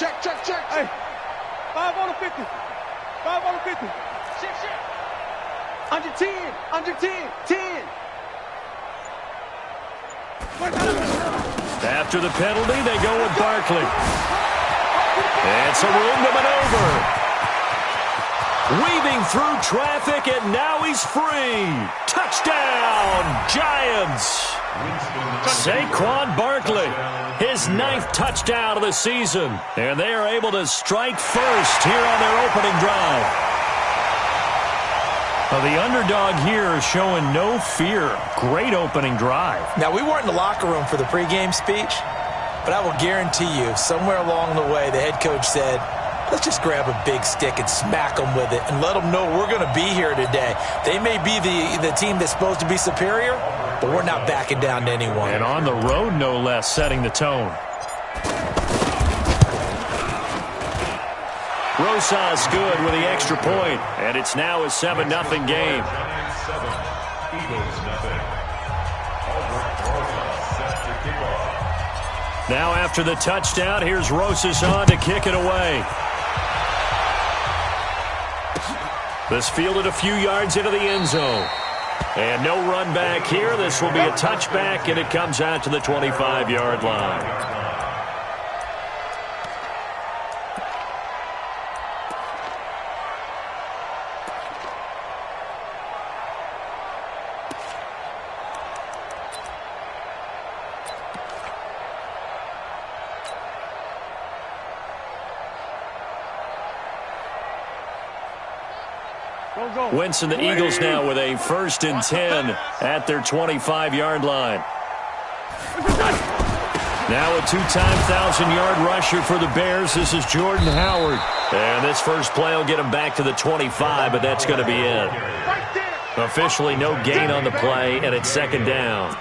Check. Hey, 5 on the 50. 5 on the 50. Shit. Under 10. 10. After the penalty, they go with Barkley. And some room to maneuver. Weaving through traffic, and now he's free. Touchdown, Giants. Saquon Barkley, his 9th touchdown of the season. And they are able to strike first here on their opening drive. Well, the underdog here is showing no fear. Great opening drive. Now, we weren't in the locker room for the pregame speech, but I will guarantee you, somewhere along the way, the head coach said, let's just grab a big stick and smack them with it and let them know we're going to be here today. They may be the team that's supposed to be superior, but we're not backing down to anyone. And on the road, no less, setting the tone. Rosas good with the extra point, and it's now a 7-0 game. Now after the touchdown, here's Rosas on to kick it away. This fielded a few yards into the end zone. And no run back here. This will be a touchback, and it comes out to the 25-yard line. Wentz and the Eagles now with a 1st and 10 at their 25-yard line. Now a 2-time 1,000-yard rusher for the Bears. This is Jordan Howard. And this first play will get him back to the 25, but that's going to be it. Officially no gain on the play, and it's 2nd down.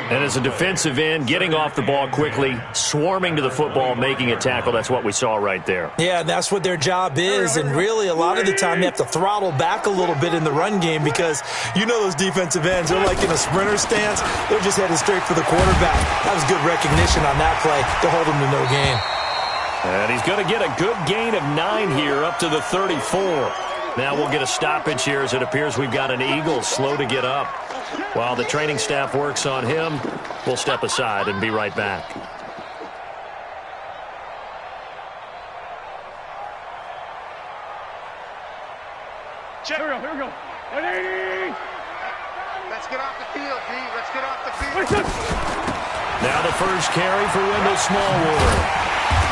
And as a defensive end, getting off the ball quickly, swarming to the football, making a tackle, that's what we saw right there. Yeah, that's what their job is, and really a lot of the time they have to throttle back a little bit in the run game because you know those defensive ends, they're like in a sprinter stance. They're just headed straight for the quarterback. That was good recognition on that play to hold him to no gain. And he's going to get a good gain of 9 here up to the 34. Now we'll get a stoppage here as it appears we've got an Eagle slow to get up. While the training staff works on him, we'll step aside and be right back. Here we go. 180. Let's get off the field, D. Let's get off the field. Now the first carry for Wendell Smallwood.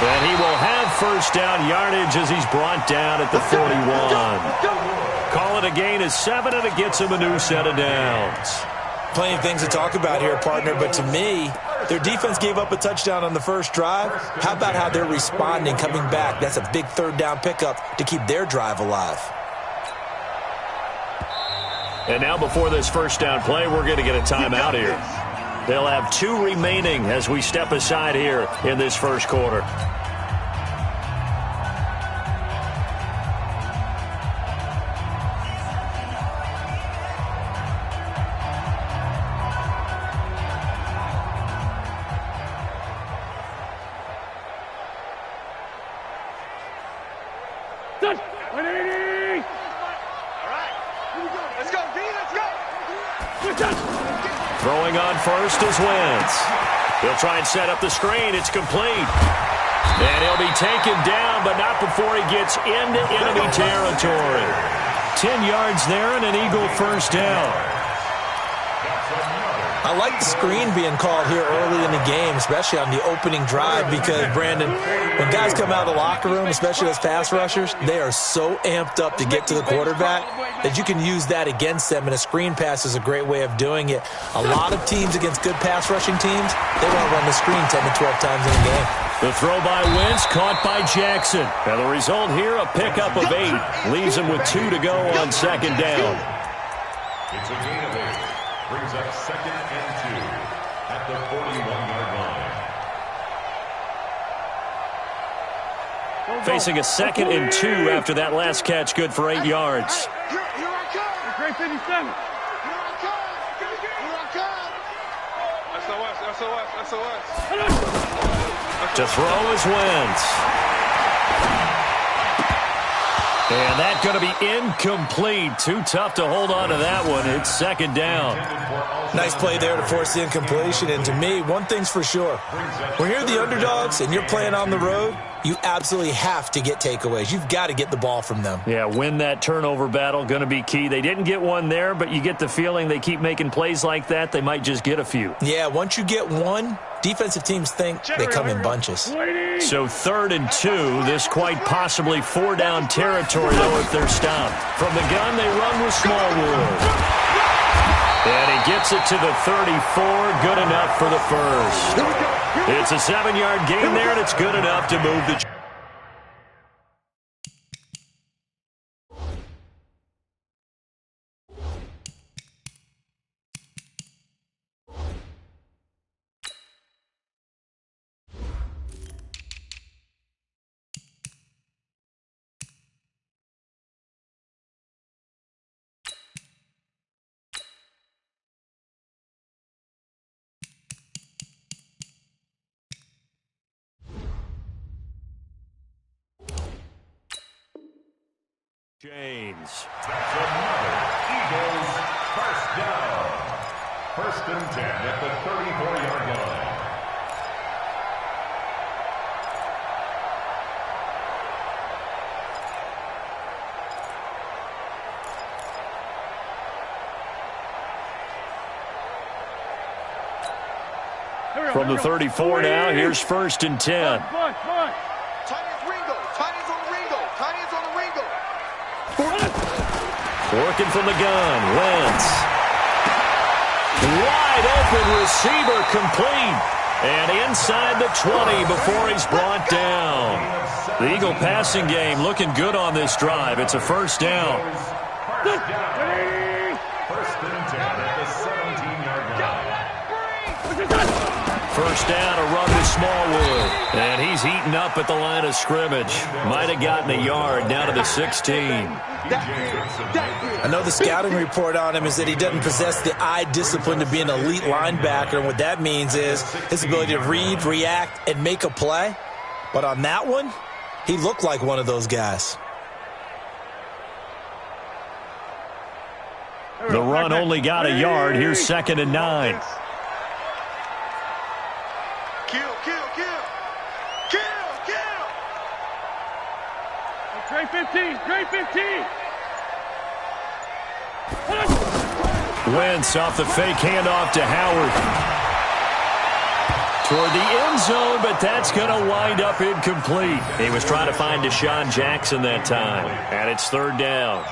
And he will have 1st down yardage as he's brought down at the 41. Call it a gain of 7, and it gets him a new set of downs. Plenty of things to talk about here, partner, but to me, their defense gave up a touchdown on the first drive. How about how they're responding, coming back? That's a big 3rd down pickup to keep their drive alive. And now before this 1st down play, we're going to get a timeout here. They'll have 2 remaining as we step aside here in this first quarter. Throwing on first is Wentz. He'll try and set up the screen. It's complete. And he'll be taken down, but not before he gets into enemy territory. 10 yards there and an Eagle 1st down. I like the screen being called here early in the game, especially on the opening drive, because, Brandon, when guys come out of the locker room, especially as pass rushers, they are so amped up to get to the quarterback that you can use that against them, and a screen pass is a great way of doing it. A lot of teams against good pass rushing teams, they want to run the screen 10 to 12 times in a game. The throw by Wentz, caught by Jackson. And the result here, a pickup of 8. Leaves him with 2 to go on 2nd down. It's a gain of 8. Brings up 2nd and 2 at the 41-yard line. Facing a 2nd and 2 after that last catch, good for 8 yards. Here I come. Great 57. Here I come. To throw is Wentz. And that's going to be incomplete. Too tough to hold on to that one. It's second down. Nice play there to force the incompletion. And to me, one thing's for sure. When you're the underdogs and you're playing on the road, you absolutely have to get takeaways. You've got to get the ball from them. Yeah, win that turnover battle, going to be key. They didn't get one there, but you get the feeling they keep making plays like that, they might just get a few. Yeah, once you get one, defensive teams think they come in bunches. So 3rd and 2, this quite possibly 4-down territory, though, if they're stopped. From the gun, they run with Smallwood. And he gets it to the 34, good enough for the first. It's a 7-yard gain there, and it's good enough to move the... James. That's another Eagles first down. 1st and 10 at the 34-yard line. From the 34 now, here's 1st and 10. Working from the gun, Wentz. Wide open receiver complete. And inside the 20 before he's brought down. The Eagle passing game looking good on this drive. It's a first down. First down. 1st and 10 at the 17-yard line. First down, a run to Smallwood. And he's heating up at the line of scrimmage. Might have gotten a yard down to the 16. I know the scouting report on him is that he doesn't possess the eye discipline to be an elite linebacker. And what that means is his ability to read, react, and make a play. But on that one, he looked like one of those guys. The run only got a yard. Here's 2nd and 9. Great 15, great 15. Wentz off the fake handoff to Howard. Toward the end zone, but that's going to wind up incomplete. He was trying to find Deshaun Jackson that time, and it's 3rd down.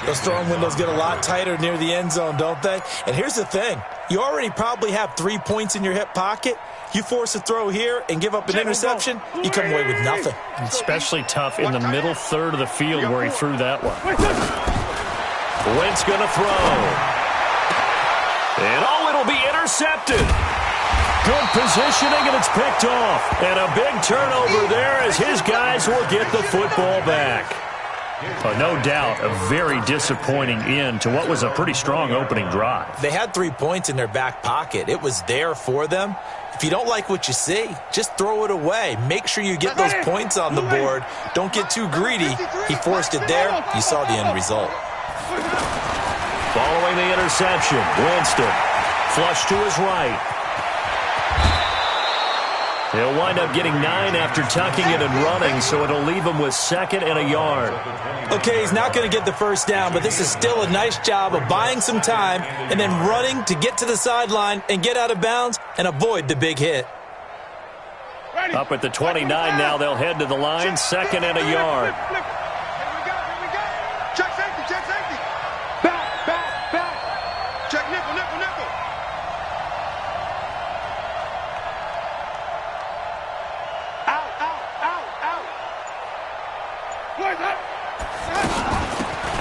Those throwing windows get a lot tighter near the end zone, don't they? And here's the thing. You already probably have 3 points in your hip pocket. You force a throw here and give up an interception, you come away with nothing. Especially tough in the middle third of the field where he threw that one. Wentz going to throw. And it'll be intercepted. Good positioning, and it's picked off. And a big turnover there as his guys will get the football back. No doubt, a very disappointing end to what was a pretty strong opening drive. They had 3 points in their back pocket. It was there for them. If you don't like what you see, just throw it away. Make sure you get those points on the board. Don't get too greedy. He forced it there. You saw the end result. Following the interception, Winston flush to his right. He'll wind up getting 9 after tucking it and running, so it'll leave him with 2nd and a yard. Okay, he's not going to get the first down, but this is still a nice job of buying some time and then running to get to the sideline and get out of bounds and avoid the big hit. Up at the 29 now, they'll head to the line, 2nd and a yard. Check safety, check safety. Back, back, back. Check nickel, nickel, nickel. Out, out, out, out.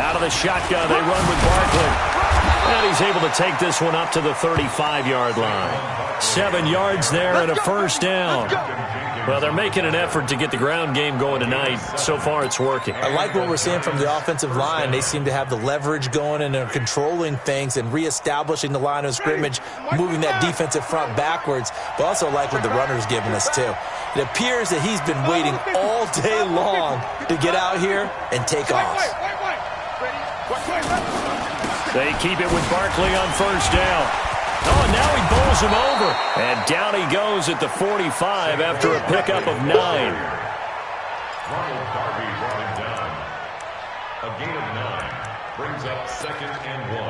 Out of the shotgun, they run with Barkley. And he's able to take this one up to the 35-yard line. 7 yards there and a first down. Well, they're making an effort to get the ground game going tonight. So far, it's working. I like what we're seeing from the offensive line. They seem to have the leverage going, and they're controlling things and reestablishing the line of scrimmage, moving that defensive front backwards. But also like what the runner's giving us, too. It appears that he's been waiting all day long to get out here and take off. They keep it with Barkley on first down. Oh, and now he bowls him over. And down he goes at the 45 after a pickup of 9. Ronald Darby brought him down. A gain of 9 brings up 2nd and 1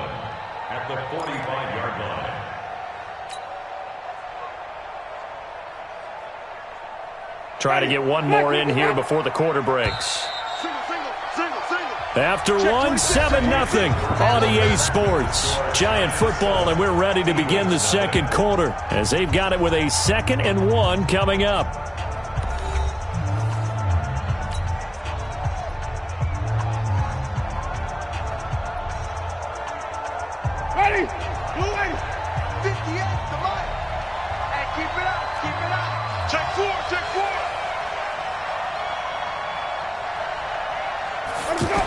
at the 45-yard line. Try to get one more in here before the quarter breaks. After one, 7-0 on EA Sports. Giant football, and we're ready to begin the second quarter as they've got it with a 2nd and 1 coming up. Ready? Blue 80. 58 to Mike. Hey, keep it up. Keep it up. Check 4. Check 4. Let's go.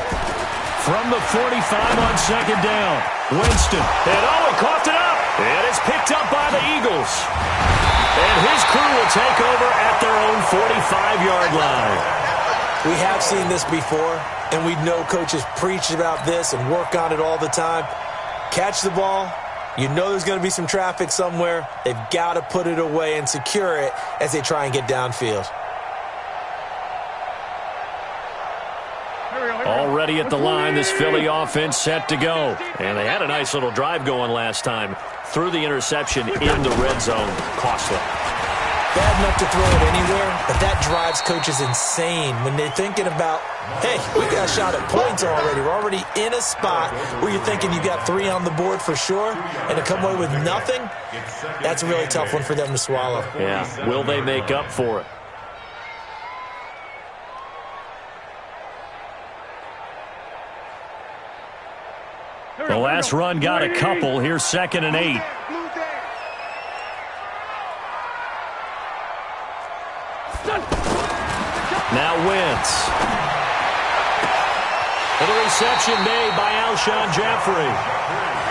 From the 45 on 2nd down, Winston. And oh, he coughed it up. And it's picked up by the Eagles. And his crew will take over at their own 45-yard line. We have seen this before, and we know coaches preach about this and work on it all the time. Catch the ball. You know there's going to be some traffic somewhere. They've got to put it away and secure it as they try and get downfield. Already at the line, this Philly offense set to go. And they had a nice little drive going last time. Threw the interception in the red zone. Costly. Bad enough to throw it anywhere, but that drives coaches insane when they're thinking about, hey, we got a shot at points already. We're already in a spot where you're thinking you got 3 on the board for sure, and to come away with nothing, that's a really tough one for them to swallow. Yeah, will they make up for it? The last run got a couple. Here's 2nd and 8. Now Wentz. And the reception made by Alshon Jeffrey.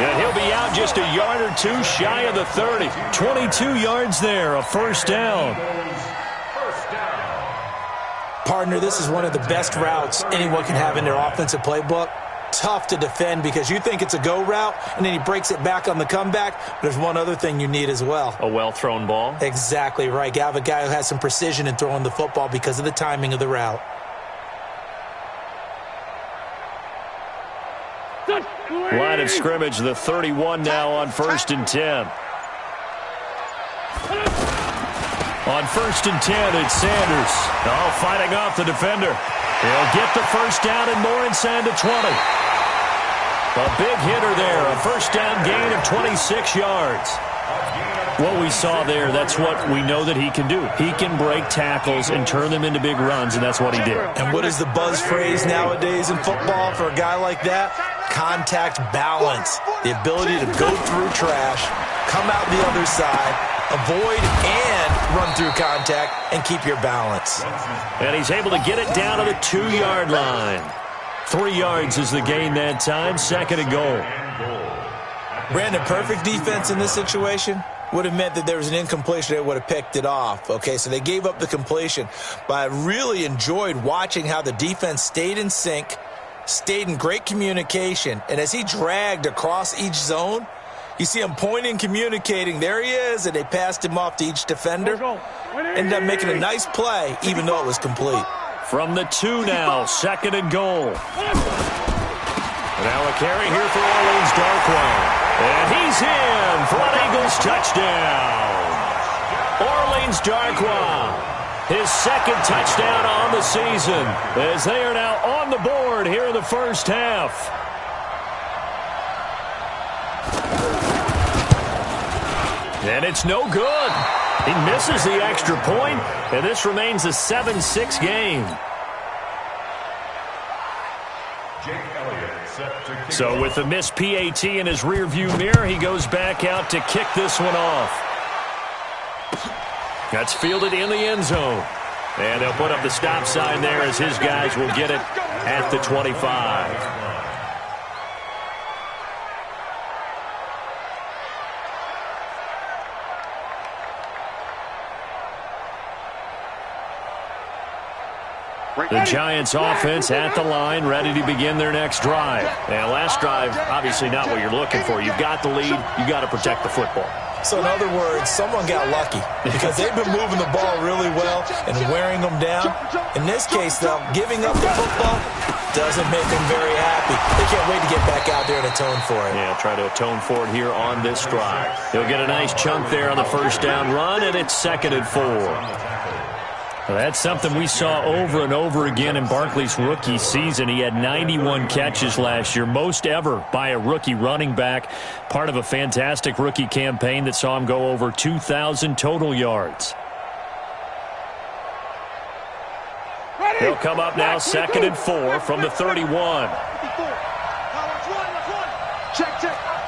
And he'll be out just a yard or 2 shy of the 30. 22 yards there, a first down. Partner, this is one of the best routes anyone can have in their offensive playbook. Tough to defend because you think it's a go route, and then he breaks it back on the comeback. But there's one other thing you need as well. A well-thrown ball. Exactly right. You have a guy who has some precision in throwing the football because of the timing of the route. Line of scrimmage, the 31 now on 1st and 10. On 1st and 10, it's Sanders. Oh, fighting off the defender. He'll get the first down and more inside the 20. A big hitter there, a first down gain of 26 yards. What we saw there, that's what we know that he can do. He can break tackles and turn them into big runs, and that's what he did. And what is the buzz phrase nowadays in football for a guy like that? Contact balance. The ability to go through trash, come out the other side, avoid and run through contact, and keep your balance. And he's able to get it down to the 2-yard line. 3 yards is the gain that time, 2nd and goal. Brandon, perfect defense in this situation would have meant that there was an incompletion that would have picked it off. Okay, so they gave up the completion. But I really enjoyed watching how the defense stayed in sync, stayed in great communication, and as he dragged across each zone, you see him pointing, communicating. There he is, and they passed him off to each defender. Ended up making a nice play, even though it was complete. From the 2 now, 2nd and goal. Now a carry here for Orleans Darkwa. And he's in for an Eagles touchdown. Orleans Darkwa, his 2nd touchdown on the season, as they are now on the board here in the first half. And it's no good. He misses the extra point, and this remains a 7-6 game. Jake Elliott set So with the missed PAT in his rearview mirror, he goes back out to kick this one off. That's fielded in the end zone. And they'll put up the stop sign there as his guys will get it at the 25. The Giants offense at the line, ready to begin their next drive. And last drive, obviously not what you're looking for. You've got the lead. You've got to protect the football. So in other words, someone got lucky because they've been moving the ball really well and wearing them down. In this case, though, giving up the football doesn't make them very happy. They can't wait to get back out there and atone for it. Yeah, try to atone for it here on this drive. He'll get a nice chunk there on the first down run, and it's 2nd and 4. Well, that's something we saw over and over again in Barkley's rookie season. He had 91 catches last year, most ever by a rookie running back, part of a fantastic rookie campaign that saw him go over 2,000 total yards. He'll come up now, 2nd and 4 from the 31. Check.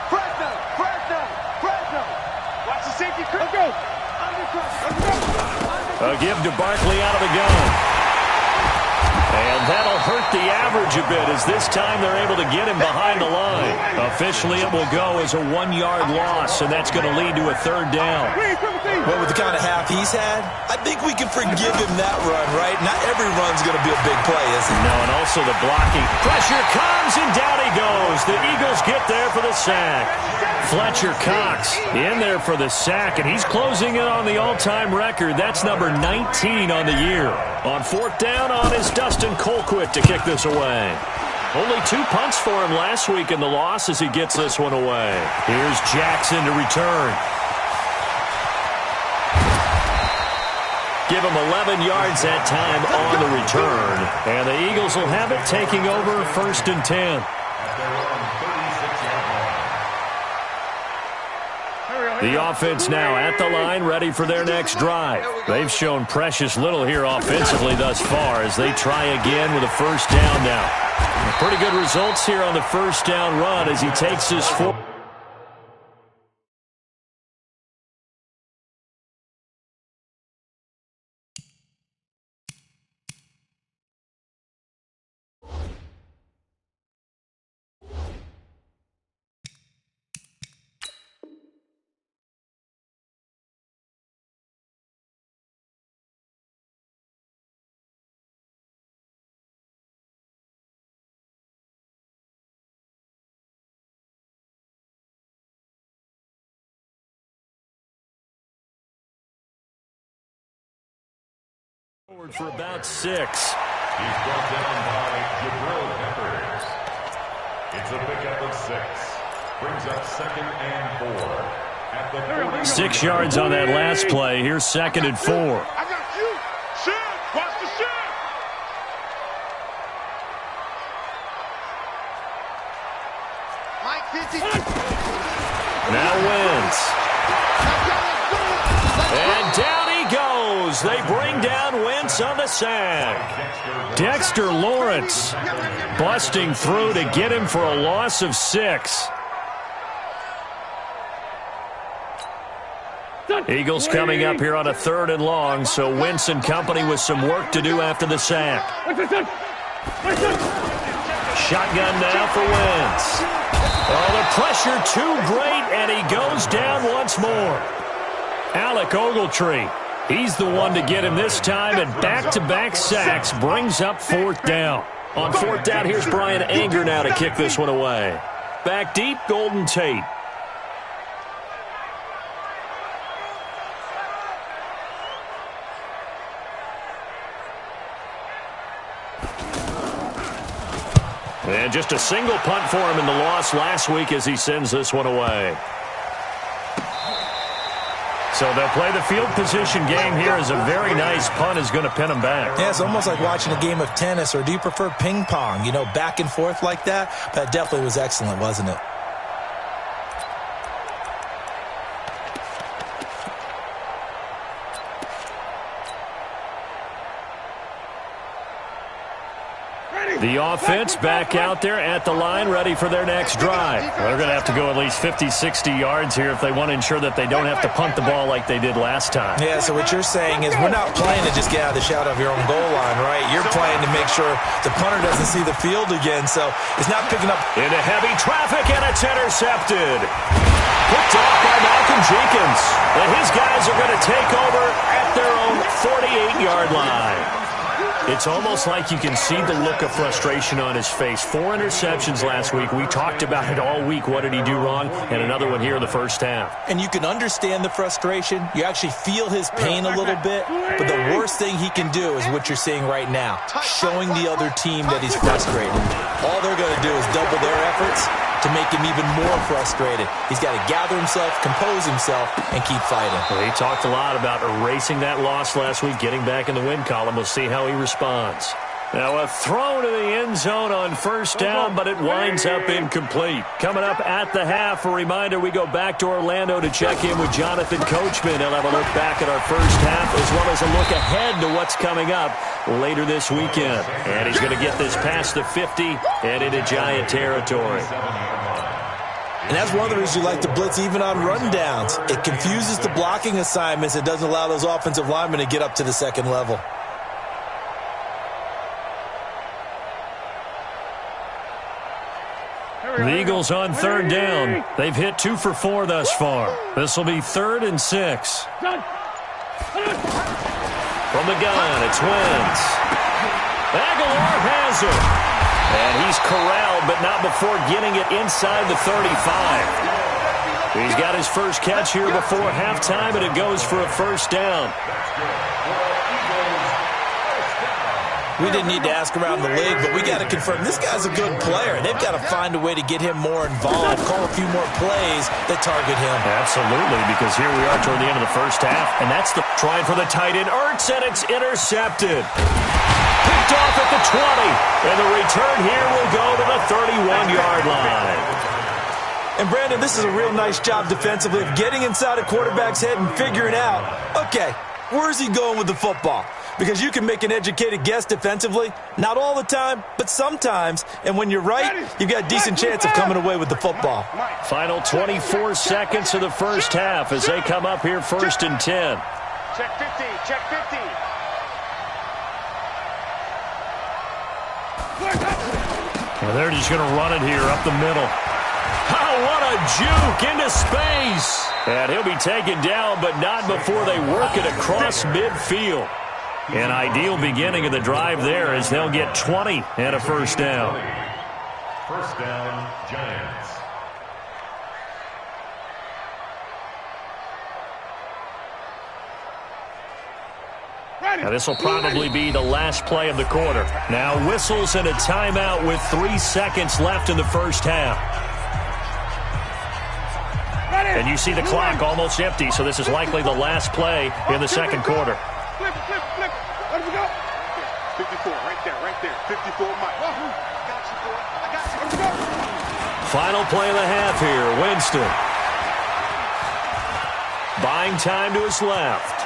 Fresno. Watch the safety. Go. A give to Barkley out of the gun. And that'll hurt the average a bit as this time they're able to get him behind the line. Officially, it will go as a 1-yard loss, and that's going to lead to a 3rd down. But with the kind of half he's had, I think we can forgive him that run, right? Not every run's going to be a big play, is it? No, and also the blocking. Pressure comes, and down he goes. The Eagles get there for the sack. Fletcher Cox in there for the sack, and he's closing in on the all-time record. That's number 19 on the year. On 4th down on is Dustin Colquitt to kick this away. Only 2 punts for him last week in the loss as he gets this one away. Here's Jackson to return. Give him 11 yards that time on the return. And the Eagles will have it taking over 1st and 10. The offense now at the line, ready for their next drive. They've shown precious little here offensively thus far as they try again with a 1st down now. Pretty good results here on the 1st down run as he takes his forward. For about 6. He's brought down by Jabril Peppers. It's a pickup of 6. Brings up 2nd and 4. At the 40. 6 yards on that last play. Here's 2nd and 4. I got you. Shit. Watch the shit. Mike 50. Now Wentz. And down he goes. They bring down Wentz on the sack. Dexter Lawrence busting through to get him for a loss of 6. Eagles coming up here on a 3rd and long, so Wentz and company with some work to do after the sack. Shotgun now for Wentz. Oh, the pressure too great, and he goes down once more. Alec Ogletree, he's the one to get him this time, and back-to-back sacks brings up 4th down. On 4th down, here's Brian Anger now to kick this one away. Back deep, Golden Tate. And just a single punt for him in the loss last week as he sends this one away. So they'll play the field position game here as a very nice punt is going to pin them back. Yeah, it's almost like watching a game of tennis, or do you prefer ping pong? You know, back and forth like that? That definitely was excellent, wasn't it? The offense back out there at the line, ready for their next drive. They're going to have to go at least 50, 60 yards here if they want to ensure that they don't have to punt the ball like they did last time. Yeah, so what you're saying is we're not playing to just get out of the shadow of your own goal line, right? You're playing to make sure the punter doesn't see the field again, so it's not picking up. Into heavy traffic, and it's intercepted. Picked off by Malcolm Jenkins. And his guys are going to take over at their own 48-yard line. It's almost like you can see the look of frustration on his face. 4 interceptions last week. We talked about it all week. What did he do wrong? And another one here in the first half. And you can understand the frustration. You actually feel his pain a little bit. But the worst thing he can do is what you're seeing right now, showing the other team that he's frustrated. All they're going to do is double their efforts to make him even more frustrated. He's got to gather himself, compose himself, and keep fighting. Well, he talked a lot about erasing that loss last week, getting back in the win column. We'll see how he responds. Now a throw to the end zone on first down, but it winds up incomplete. Coming up at the half, a reminder, we go back to Orlando to check in with Jonathan Coachman. He'll have a look back at our first half as well as a look ahead to what's coming up later this weekend. And he's going to get this past the 50 and into Giant territory. And that's one of the reasons you like to blitz even on rundowns. It confuses the blocking assignments. It doesn't allow those offensive linemen to get up to the second level. The Eagles on third down. They've hit 2 for 4 thus far. This will be 3rd and 6. From the gun, it's Wentz. Aguilar has it. And he's corralled, but not before getting it inside the 35. He's got his first catch here before halftime, and it goes for a first down. We didn't need to ask around the league, but we got to confirm this guy's a good player. They've got to find a way to get him more involved, call a few more plays that target him. Absolutely, because here we are toward the end of the first half, and that's the try for the tight end. Ertz, and it's intercepted. Picked off at the 20, and the return here will go to the 31-yard line. And, Brandon, this is a real nice job defensively of getting inside a quarterback's head and figuring out, okay, where's he going with the football? Because you can make an educated guess defensively. Not all the time, but sometimes. And when you're right, you've got a decent chance of coming away with the football. Final 24 seconds of the first half as they come up here 1st and 10. Check 50, check 50. Well, they're just going to run it here up the middle. Oh, what a juke into space. And he'll be taken down, but not before they work it across midfield. An ideal beginning of the drive there as they'll get 20 and a first down. First down, Giants. Now this will probably be the last play of the quarter. Now whistles and a timeout with 3 seconds left in the first half. And you see the clock almost empty, so this is likely the last play in the second quarter. Flip. Let him go. 54, right there. 54, Mike. I got you, boy. I got you. Let him go. Final play of the half here. Winston. Buying time to his left.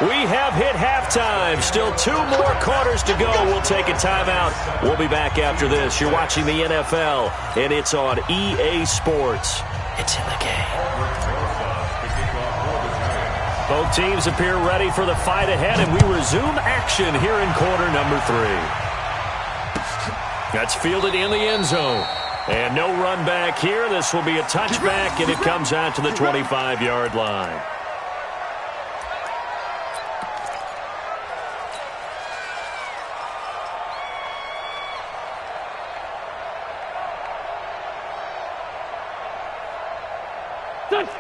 We have hit halftime. Still 2 more quarters to go. We'll take a timeout. We'll be back after this. You're watching the NFL, and it's on EA Sports. It's in the game. Both teams appear ready for the fight ahead, and we resume action here in quarter number 3. That's fielded in the end zone. And no run back here. This will be a touchback, and it comes out to the 25-yard line.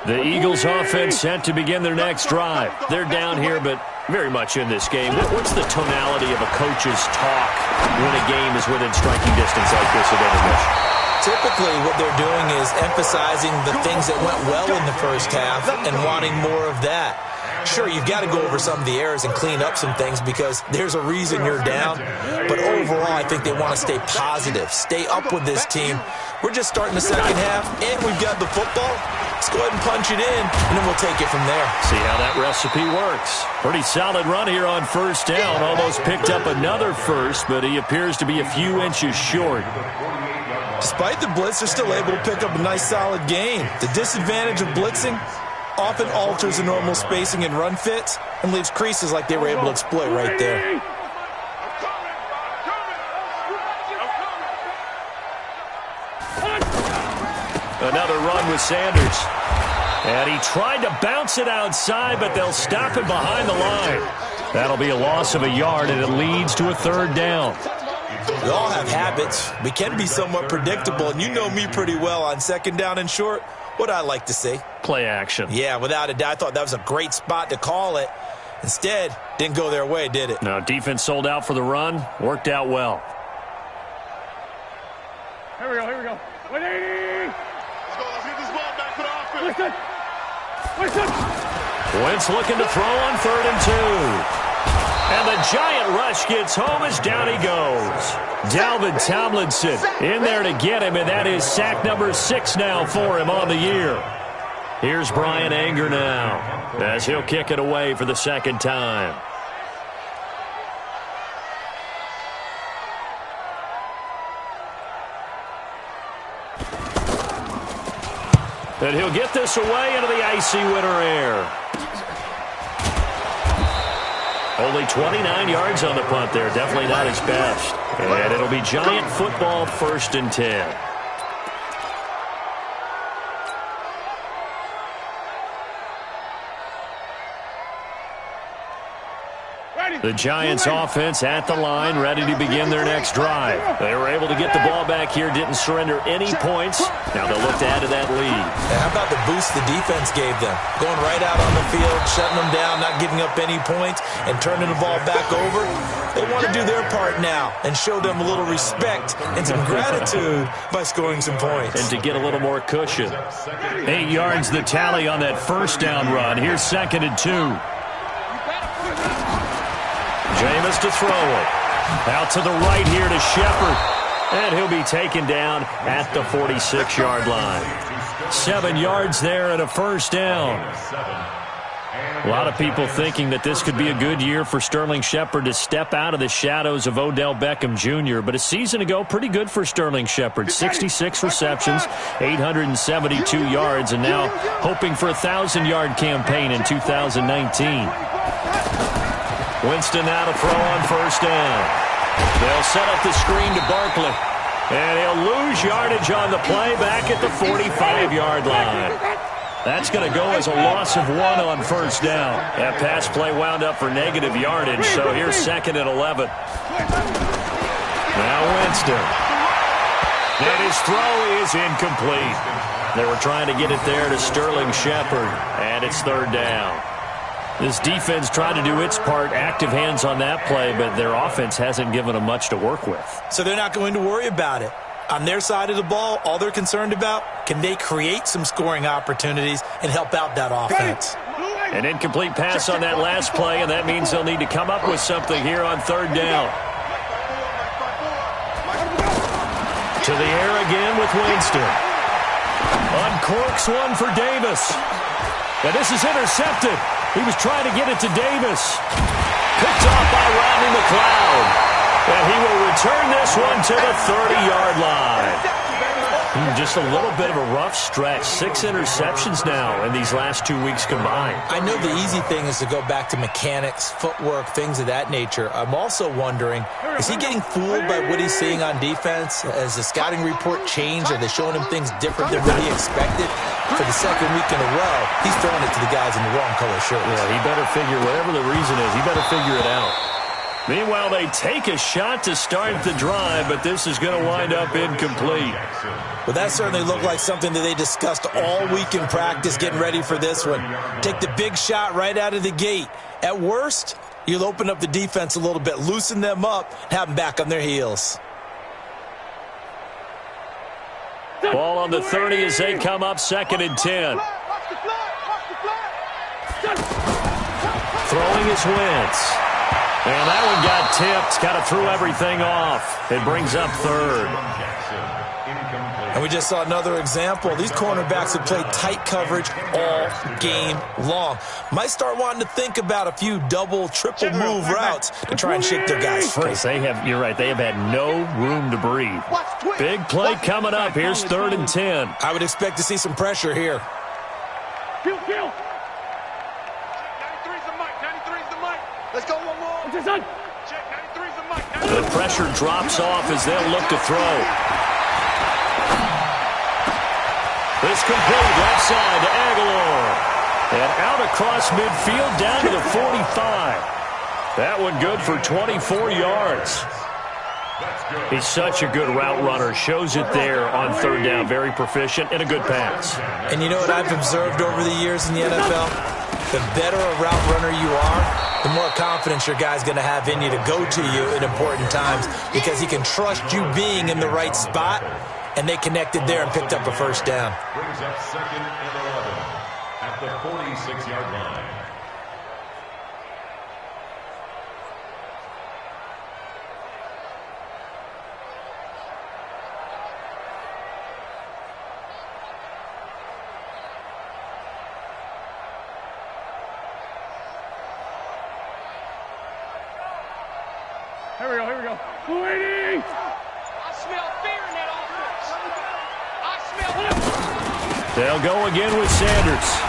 The Eagles offense set to begin their next drive. They're down here, but very much in this game. What's the tonality of a coach's talk when a game is within striking distance like this at intermission? Typically, what they're doing is emphasizing the things that went well in the first half and wanting more of that. Sure, you've got to go over some of the errors and clean up some things because there's a reason you're down. But overall, I think they want to stay positive, stay up with this team. We're just starting the second half, and we've got the football. Let's go ahead and punch it in, and then we'll take it from there. See how that recipe works. Pretty solid run here on first down. Almost picked up another first, but he appears to be a few inches short. Despite the blitz, they're still able to pick up a nice, solid gain. The disadvantage of blitzing often alters the normal spacing and run fits and leaves creases like they were able to exploit right there. Another run with Sanders. And he tried to bounce it outside, but they'll stop him behind the line. That'll be a loss of a yard, and it leads to a third down. We all have habits. We can be somewhat predictable, and you know me pretty well on second down and short. What I like to say? Play action. Yeah, without a doubt. I thought that was a great spot to call it. Instead, didn't go their way, did it? No, defense sold out for the run. Worked out well. Here we go, here we go. 180! Let's get this ball back for the offense. Wentz looking to throw on 3rd and 2. And the giant rush gets home as down he goes. Dalvin Tomlinson in there to get him, and that is sack number 6 now for him on the year. Here's Brian Anger now as he'll kick it away for the second time. And he'll get this away into the icy winter air. Only 29 yards on the punt there. Definitely not his best. And it'll be Giant football, 1st and 10. The Giants offense at the line, ready to begin their next drive. They were able to get the ball back here, didn't surrender any points. Now they'll look to add to that lead. How about the boost the defense gave them? Going right out on the field, shutting them down, not giving up any points, and turning the ball back over. They want to do their part now and show them a little respect and some gratitude by scoring some points. And to get a little more cushion. 8 yards the tally on that first down run. Here's 2nd and 2. Jameis to throw it. Out to the right here to Shepard. And he'll be taken down at the 46-yard line. 7 yards there and a first down. A lot of people thinking that this could be a good year for Sterling Shepard to step out of the shadows of Odell Beckham Jr. But a season ago, pretty good for Sterling Shepard. 66 receptions, 872 yards, and now hoping for a 1,000-yard campaign in 2019. Winston now to throw on first down. They'll set up the screen to Barkley. And he'll lose yardage on the play back at the 45-yard line. That's going to go as a loss of 1 on first down. That pass play wound up for negative yardage, so here's 2nd and 11. Now Winston. And his throw is incomplete. They were trying to get it there to Sterling Shepard, and it's 3rd down. This defense tried to do its part, active hands on that play, but their offense hasn't given them much to work with. So they're not going to worry about it. On their side of the ball, all they're concerned about, can they create some scoring opportunities and help out that offense? An incomplete pass on that last play, and that means they'll need to come up with something here on 3rd down. To the air again with Winston. Uncorks one for Davis. And this is intercepted. He was trying to get it to Davis. Picked off by Rodney McLeod. And he will return this one to the 30-yard line. Just a little bit of a rough stretch. 6 interceptions now in these last 2 weeks combined. I know the easy thing is to go back to mechanics, footwork, things of that nature. I'm also wondering, is he getting fooled by what he's seeing on defense? Has the scouting report changed? Are they showing him things different than what he expected? For the 2nd week in a row, he's throwing it to the guys in the wrong color shirts. Yeah, he better figure, whatever the reason is, he better figure it out. Meanwhile, they take a shot to start the drive, but this is going to wind up incomplete. Well, that certainly looked like something that they discussed all week in practice, getting ready for this one. Take the big shot right out of the gate. At worst, you'll open up the defense a little bit, loosen them up, have them back on their heels. Ball on the 30 as they come up 2nd and 10. Throwing his Wentz. And that one got tipped. Kind of threw everything off. It brings up third. And we just saw another example. These cornerbacks have played tight coverage all game long. Might start wanting to think about a few double, triple move routes to try and shake their guys free. You're right, they have had no room to breathe. Big play coming up. Here's 3rd and 10. I would expect to see some pressure here. Kill. 93's the mic. 93's the mic. Let's go one more. What's this on? Check. 93's the mic. The pressure drops off as they'll look to throw. This complete left side to Aguilar. And out across midfield down to the 45. That one good for 24 yards. He's such a good route runner. Shows it there on 3rd down. Very proficient and a good pass. And you know what I've observed over the years in the NFL? The better a route runner you are, the more confidence your guy's going to have in you to go to you at important times because he can trust you being in the right spot, and they connected there and picked up a 1st down. Brings up 2nd and 11 at the 46-yard line. Here we go. Waiting! I smell fear in that offense. They'll go again with Sanders.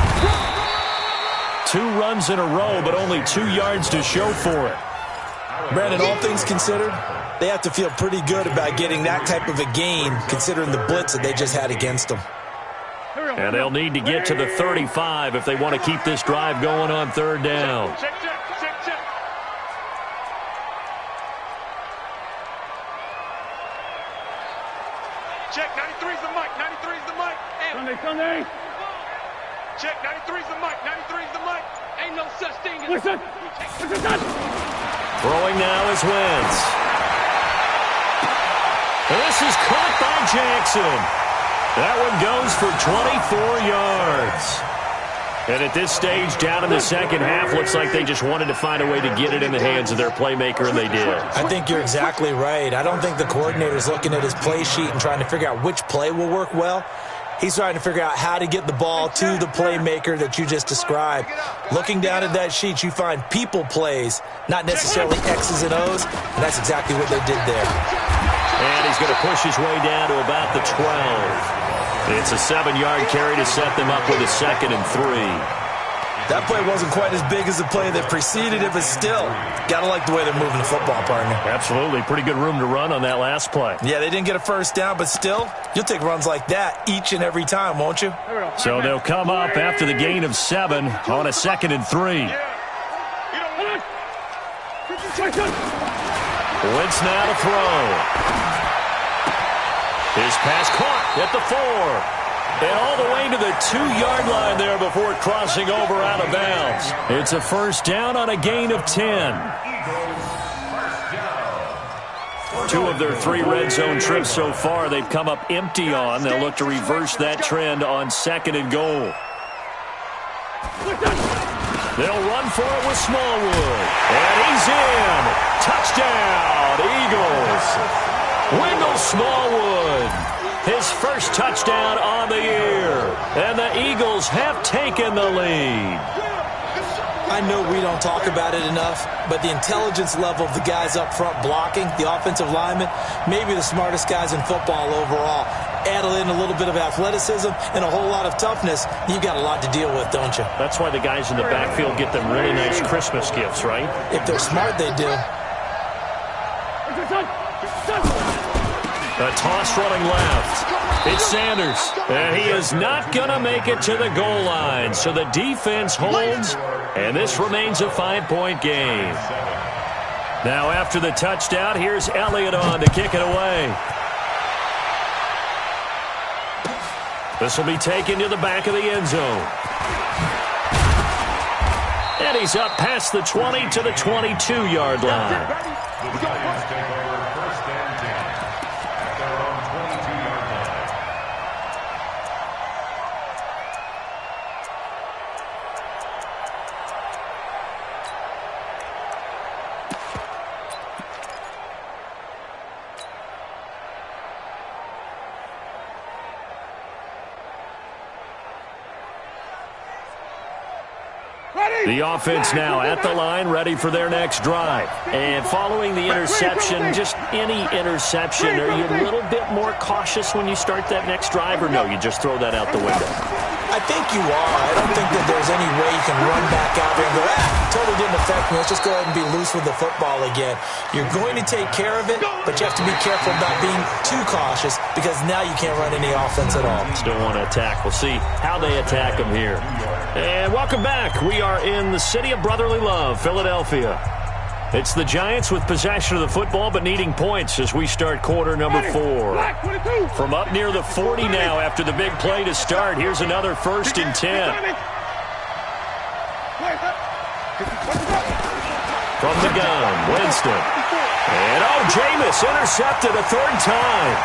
2 runs in a row, but only 2 yards to show for it. Brandon, all things considered, they have to feel pretty good about getting that type of a gain considering the blitz that they just had against them. And they'll need to get to the 35 if they want to keep this drive going on 3rd down. Check. Check. 93's the mic. 93's the mic. Sunday. Check. 93's the mic. 93's the mic. Ain't no such thing as... What's that? Throwing now is Wentz. And this is caught by Jackson. That one goes for 24 yards. And at this stage, down in the second half, looks like they just wanted to find a way to get it in the hands of their playmaker, and they did. I think you're exactly right. I don't think the coordinator's looking at his play sheet and trying to figure out which play will work well. He's trying to figure out how to get the ball to the playmaker that you just described. Looking down at that sheet, you find people plays, not necessarily X's and O's, and that's exactly what they did there. And he's going to push his way down to about the 12. It's a 7-yard carry to set them up with a 2nd and 3. That play wasn't quite as big as the play that preceded it, but still, got to like the way they're moving the football, partner. Absolutely. Pretty good room to run on that last play. Yeah, they didn't get a 1st down, but still, you'll take runs like that each and every time, won't you? So they'll come up after the gain of 7 on a 2nd and 3. Wentz now to throw. His pass caught at the 4. And all the way to the 2-yard line there before crossing over out of bounds. It's a 1st down on a gain of 10. 2 of their 3 red zone trips so far they've come up empty on. They'll look to reverse that trend on 2nd and goal. They'll run for it with Smallwood. And he's in. Touchdown, Eagles. Wendell Smallwood, his first touchdown on the year. And the Eagles have taken the lead. I know we don't talk about it enough, but the intelligence level of the guys up front blocking, the offensive linemen, maybe the smartest guys in football overall. Add in a little bit of athleticism and a whole lot of toughness, you've got a lot to deal with, don't you? That's why the guys in the backfield get them really nice Christmas gifts, right? If they're smart, they do. A toss running left. It's Sanders. And he is not going to make it to the goal line. So the defense holds, and this remains a 5-point game. Now after the touchdown, here's Elliott on to kick it away. This will be taken to the back of the end zone. And he's up past the 20 to the 22-yard line. The Giants take over 1st and 10 at their own 22-yard line. The offense now at the line, ready for their next drive. And following the interception, just any interception, are you a little bit more cautious when you start that next drive, or no, you just throw that out the window? I think you are. I don't think that there's any way you can run back out there and go, totally didn't affect me. Let's just go ahead and be loose with the football again. You're going to take care of it, but you have to be careful about being too cautious because now you can't run any offense at all. Still want to attack. We'll see how they attack them here. And welcome back. We are in the city of brotherly love, Philadelphia. It's the Giants with possession of the football but needing points as we start quarter number 4. From up near the 40 now after the big play to start. Here's another 1st and 10. From the gun, Winston. And Jameis intercepted a 3rd time.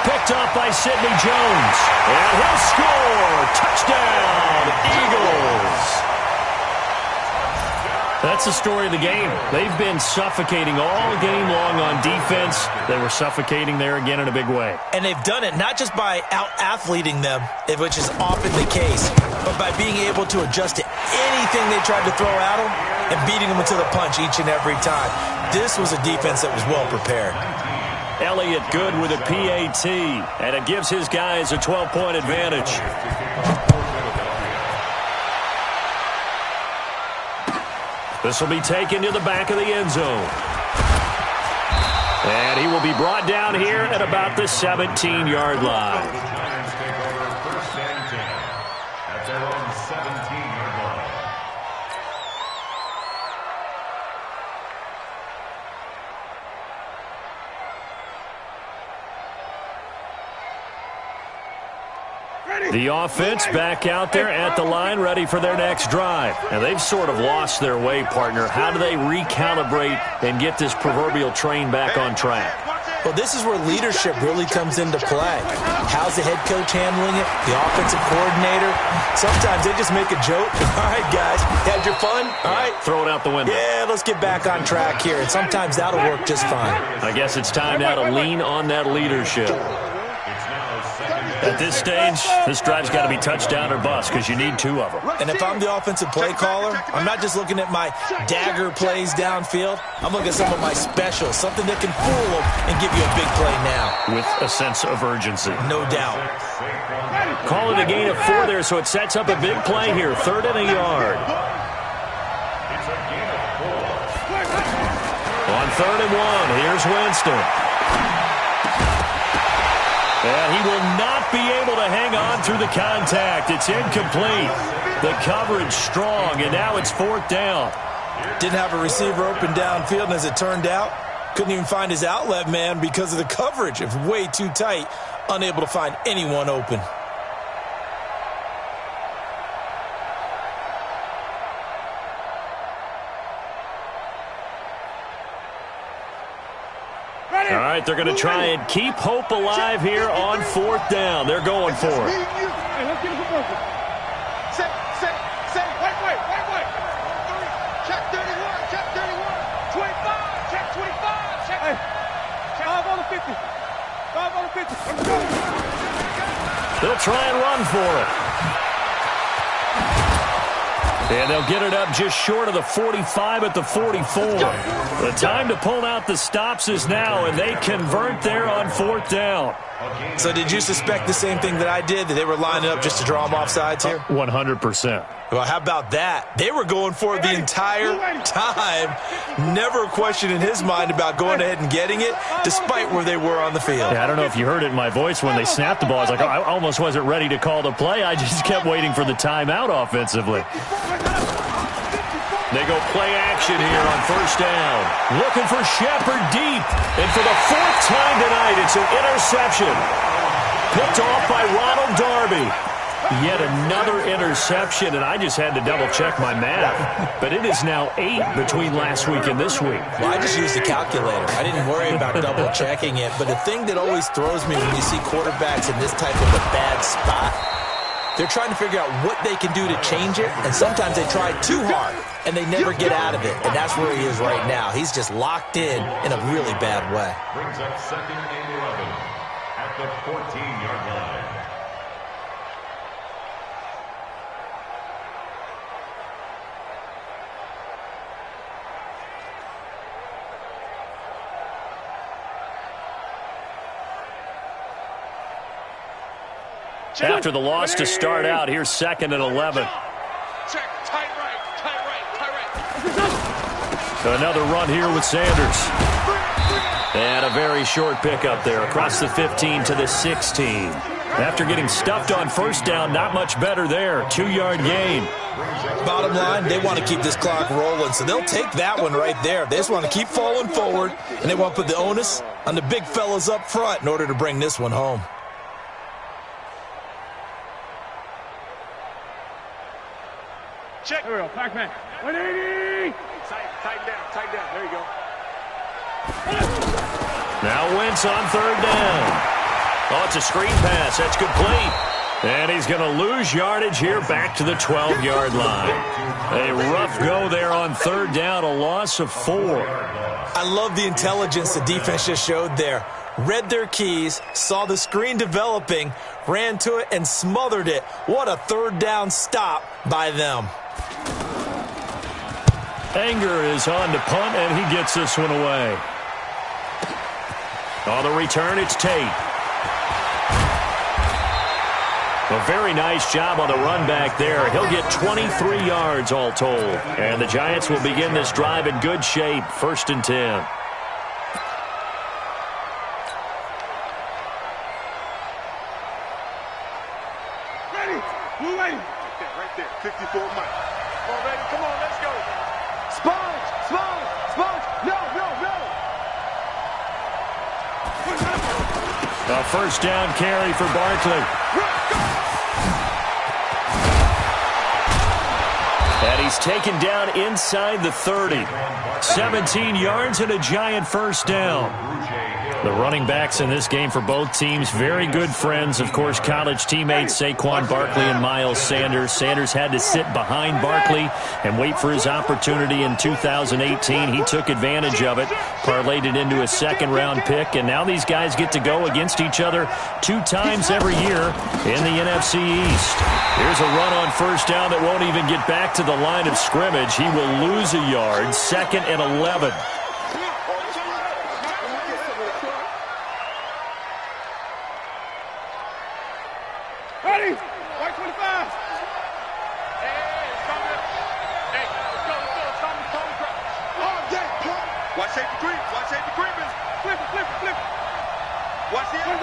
Picked off by Sidney Jones. And he'll score. Touchdown, Eagles. That's the story of the game. They've been suffocating all game long on defense. They were suffocating there again in a big way. And they've done it not just by out-athleting them, which is often the case, but by being able to adjust to anything they tried to throw at them and beating them into the punch each and every time. This was a defense that was well prepared. Elliott good with a PAT, and it gives his guys a 12-point advantage. This will be taken to the back of the end zone. And he will be brought down here at about the 17-yard line. The Giants take over 1st and 10 at their own 17-yard line. The offense back out there at the line, ready for their next drive. And they've sort of lost their way, partner. How do they recalibrate and get this proverbial train back on track? Well, this is where leadership really comes into play. How's the head coach handling it? The offensive coordinator? Sometimes they just make a joke. All right, guys, had your fun? All right. Throw it out the window. Yeah, let's get back on track here. And sometimes that'll work just fine. I guess it's time now to lean on that leadership. At this stage, this drive's got to be touchdown or bust because you need 2 of them. And if I'm the offensive play caller, I'm not just looking at my dagger plays downfield. I'm looking at some of my specials, something that can fool them and give you a big play now. With a sense of urgency. No doubt. Call it a gain of 4 there, so it sets up a big play here. 3rd and a yard. On 3rd and 1, here's Winston. And he will not be able to hang on through the contact. It's incomplete. The coverage strong, and now it's 4th down. Didn't have a receiver open downfield, and as it turned out, couldn't even find his outlet man because of the coverage. It was way too tight, unable to find anyone open. All right, they're going to try and keep hope alive here on 4th down. They're going for it. Hey, let's get it for broken. Say, wait. Check 31, check 31. 25, check 25, check. Hey, 5 on the 50. 5 on the 50. Let's go. They'll try and run for it. And they'll get it up just short of the 45 at the 44. The time to pull out the stops is now, and they convert there on 4th down. So did you suspect the same thing that I did, that they were lining up just to draw them off sides here? 100%. Well, how about that? They were going for it the entire time. Never a question in his mind about going ahead and getting it, despite where they were on the field. Yeah, I don't know if you heard it in my voice when they snapped the ball. I was like, I almost wasn't ready to call the play. I just kept waiting for the timeout offensively. They go play action here on 1st down. Looking for Shepard deep. And for the 4th time tonight, it's an interception. Picked off by Ronald Darby. Yet another interception, and I just had to double-check my math. But it is now 8 between last week and this week. Well, I just used a calculator. I didn't worry about double-checking it. But the thing that always throws me when you see quarterbacks in this type of a bad spot, they're trying to figure out what they can do to change it, and sometimes they try too hard, and they never get out of it. And that's where he is right now. He's just locked in a really bad way. Brings up 2nd and 11 at the 14-yard line. after the loss to start out. Here's 2nd and 11. Check, tight right. Another run here with Sanders. And a very short pickup there across the 15 to the 16. After getting stuffed on first down, not much better there. 2-yard gain. Bottom line, they want to keep this clock rolling, so they'll take that one right there. They just want to keep falling forward, and they want to put the onus on the big fellas up front in order to bring this one home. Check. There we go. Pac-Man. 180. Tighten down. There you go. Now Wentz on 3rd down. Oh, it's a screen pass. That's complete. And he's going to lose yardage here back to the 12-yard line. A rough go there on 3rd down, a loss of 4. I love the intelligence the defense just showed there. Read their keys, saw the screen developing, ran to it, and smothered it. What a 3rd down stop by them. Anger is on to punt, and he gets this one away. On the return, it's Tate. A very nice job on the run back there. He'll get 23 yards all told. And the Giants will begin this drive in good shape. 1st and 10. Ready. Blue ready. Right there. 54 Mike. Come on, ready. Come on, let's go. Sponge. No. A 1st down carry for Barkley. And he's taken down inside the 30. 17 yards and a Giant 1st down. The running backs in this game for both teams, very good friends. Of course, college teammates Saquon Barkley and Miles Sanders. Sanders had to sit behind Barkley and wait for his opportunity in 2018. He took advantage of it, parlayed it into a 2nd-round pick, and now these guys get to go against each other 2 times every year in the NFC East. Here's a run on 1st down that won't even get back to the line of scrimmage. He will lose a yard. 2nd and 11. Ready. White 25. Hey, it's coming. Hey, let's go. It's coming. Oh, yeah. Watch safety creep. Flip it. Watch the end.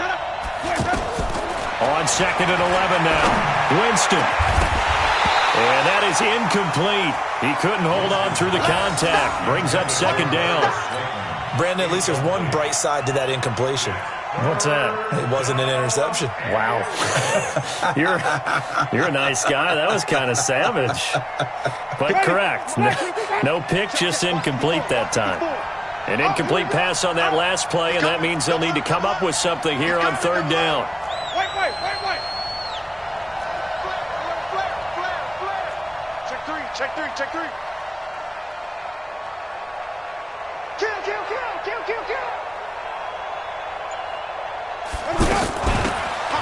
On 2nd and 11 now. Winston. And that is incomplete. He couldn't hold on through the contact. Brings up 2nd down. Brandon, at least there's one bright side to that incompletion. What's that? It wasn't an interception. Wow. You're a nice guy. That was kind of savage. But correct. No pick, just incomplete that time. An incomplete pass on that last play, and that means they'll need to come up with something here on 3rd down. Wait. Check three. Kill.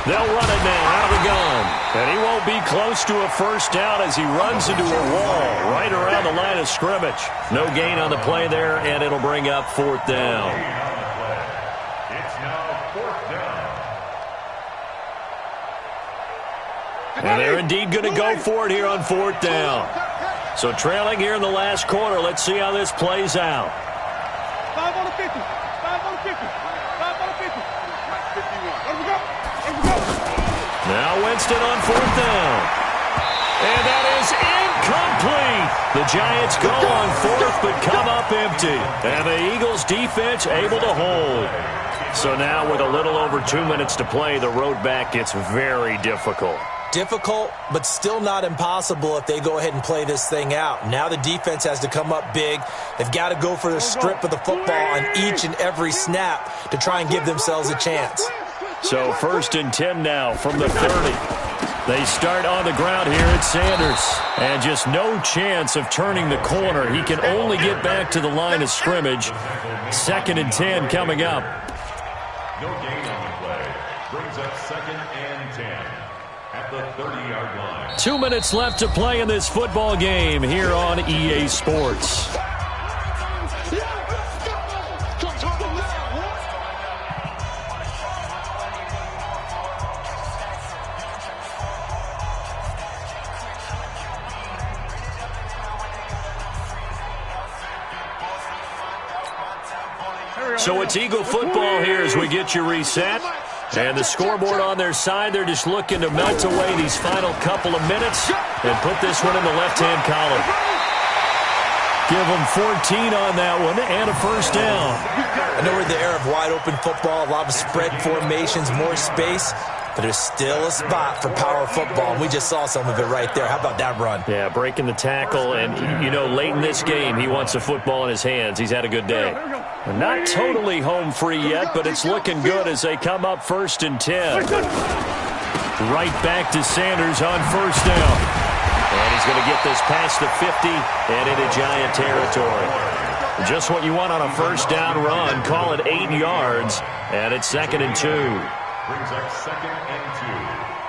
They'll run it now out of the gun. And he won't be close to a 1st down as he runs into a wall right around the line of scrimmage. No gain on the play there, and it'll bring up 4th down. It's now 4th down. And they're indeed going to go for it here on 4th down. So trailing here in the last quarter. Let's see how this plays out. 5 on the 50. 5 on the 50. 5 on the 50. 51. Let me go. Now Winston on 4th down. And that is incomplete. The Giants go on 4th but come up empty. And the Eagles defense able to hold. So now with a little over 2 minutes to play, the road back gets very difficult. Difficult, but still not impossible if they go ahead and play this thing out. Now the defense has to come up big. They've got to go for the strip of the football on each and every snap to try and give themselves a chance. So 1st and 10 now from the 30. They start on the ground here at Sanders. And just no chance of turning the corner. He can only get back to the line of scrimmage. 2nd and 10 coming up. No gain on the play. Brings up 2nd and 10 at the 30-yard line. 2 minutes left to play in this football game here on EA Sports. So it's Eagle football here as we get you reset. And the scoreboard on their side, they're just looking to melt away these final couple of minutes and put this one in the left-hand column. Give them 14 on that one and a first down. I know we're in the era of wide-open football, a lot of spread formations, more space, but there's still a spot for power football, and we just saw some of it right there. How about that run? Yeah, breaking the tackle, and, you know, late in this game, he wants the football in his hands. He's had a good day. Not totally home free yet, but it's looking good as they come up 1st and 10. Right back to Sanders on first down. And he's going to get this past the 50 and into Giant territory. Just what you want on a first down run. Call it 8 yards, and it's 2nd and 2. Brings up 2nd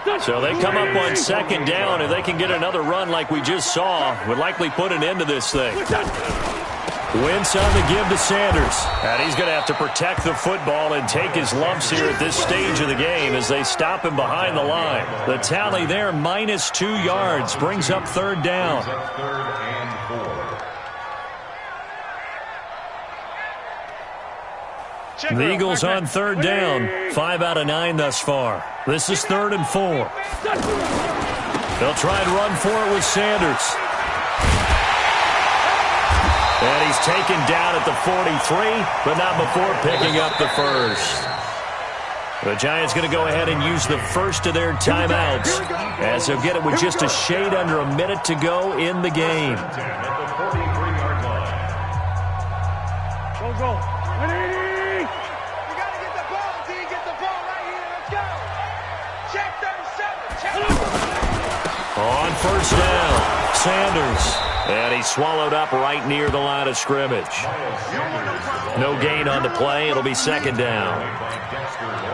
and 2. So they come up on 2nd down, and they can get another run like we just saw. Would likely put an end to this thing. Wentz on the give to Sanders. And he's going to have to protect the football and take his lumps here at this stage of the game as they stop him behind the line. The tally there, -2 yards, brings up 3rd down. Brings up 3rd and 4. The Eagles on 3rd down, 5 out of 9 thus far. This is 3rd and 4. They'll try and run for it with Sanders. And he's taken down at the 43, but not before picking up the first. The Giants going to go ahead and use the first of their timeouts as they'll get it with just a shade under a minute to go in the game. At the 43-yard line. Go. You got to get the ball, D. Get the ball right here. Let's go. Check 37. Check. On first down, Sanders. And he's swallowed up right near the line of scrimmage. No gain on the play. It'll be 2nd down.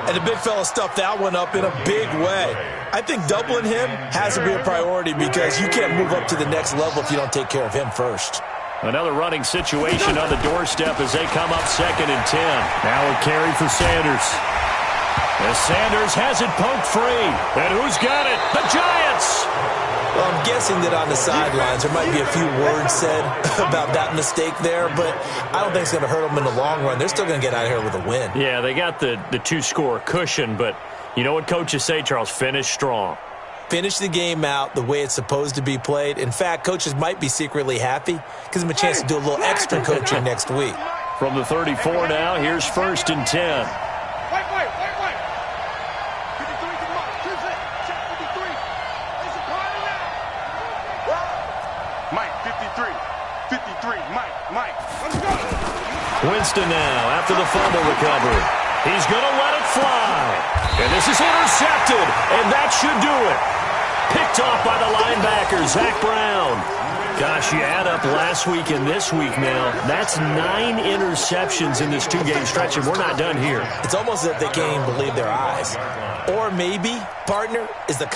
And the big fella stuffed that one up in a big way. I think doubling him has to be a priority because you can't move up to the next level if you don't take care of him first. Another running situation on the doorstep as they come up 2nd and 10. Now a carry for Sanders. As Sanders has it poked free. And who's got it? The Giants! Well, I'm guessing that on the sidelines there might be a few words said about that mistake there, but I don't think it's going to hurt them in the long run. They're still going to get out of here with a win. Yeah, they got the 2-score cushion, but you know what coaches say, Charles? Finish strong. Finish the game out the way it's supposed to be played. In fact, coaches might be secretly happy. Gives them a chance to do a little extra coaching next week. From the 34 now, here's 1st and 10. Wait. 53 to Mike. Check 53. It's a party now. Mike, 53. 53. Mike. Let's go. Winston now after the fumble recovery. He's going to let it fly. And this is intercepted, and that should do it. Picked off by the linebacker, Zach Brown. Gosh, you add up last week and this week now. That's 9 interceptions in this 2-game stretch, and we're not done here. It's almost as if they can't even believe their eyes. Or maybe, partner, is the